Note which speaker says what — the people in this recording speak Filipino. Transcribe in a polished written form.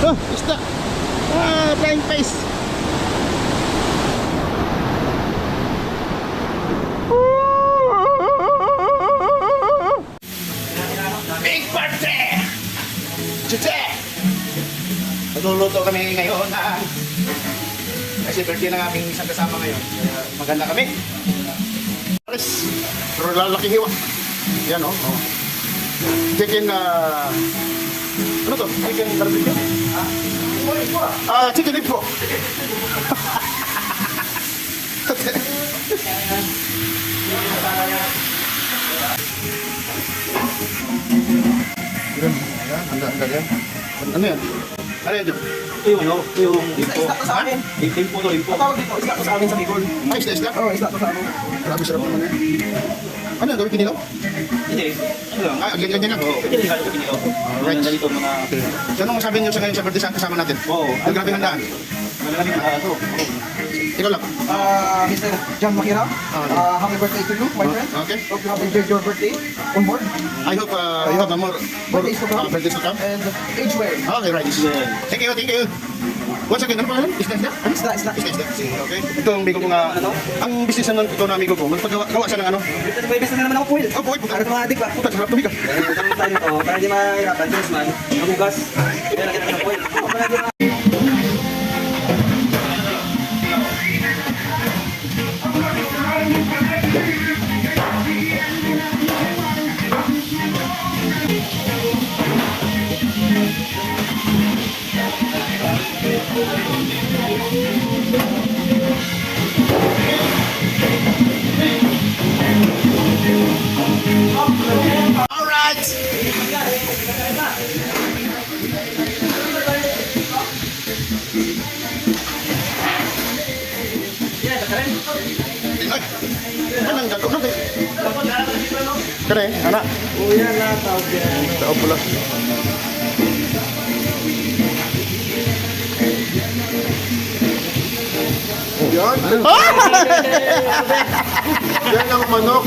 Speaker 1: Oh, isda. Ah, flying face. Big party! Today! Magluluto kami ngayon na kasi birthday ng aming isang kasama ngayon. Kaya maganda kami. Paris, pero lalaking hiwa. Yan o. Oh. Chicken, ano to? Chicken barbecue? Chicken info. Handa yan. Ano yan? Ano yan dyan?
Speaker 2: Ito yung ano, ito yung limpo.
Speaker 3: Isda to sa amin.
Speaker 2: Limpo to, limpo.
Speaker 3: Ang tawag dito, isda to sa amin sa Bicol.
Speaker 1: Ay, isda?
Speaker 3: Oo, isda to sa amin.
Speaker 1: Grabe sarap naman yan. Ano yan? Gawin kinilaw?
Speaker 2: Hindi, ano lang.
Speaker 1: Ganyan lang. Oo.
Speaker 2: Pwede rin kayo pinilo.
Speaker 1: Alright.
Speaker 2: Ganda dito mga...
Speaker 1: So, anong masabi niyo sa ngayon sa birthday sa kasama natin?
Speaker 2: Oo.
Speaker 1: Grabe handaan.
Speaker 2: Malamig na ito.
Speaker 1: Ikaw lang.
Speaker 3: Mr. John Makira, happy birthday to you, my friend.
Speaker 1: Okay.
Speaker 3: Hope you have enjoyed your birthday on board.
Speaker 1: I hope you have more
Speaker 3: Birthdays to come.
Speaker 1: birthdays to come.
Speaker 3: And age well.
Speaker 1: Okay, right. Thank you, thank you. Once again, ano pa yan? Isda?
Speaker 3: Isda.
Speaker 1: Sige, okay. Ito ang amigo ko nga, ang business na ito na amigo ko, magpagawa siya ng ano?
Speaker 2: May best na naman ako, Puil.
Speaker 1: Oh, boy,
Speaker 2: Para sa mga adik ba?
Speaker 1: puta, sarap tumig ka.
Speaker 2: Itong tayo ito, para di mahirapan, James man, nagugas. Kaya lagyan natin ng Puil. Para di ma...
Speaker 1: Ay, anong gagawin natin? Kare, anak.
Speaker 3: Uya na, tawag yan.
Speaker 1: Tao pula.
Speaker 3: Yan. Yan ang manok.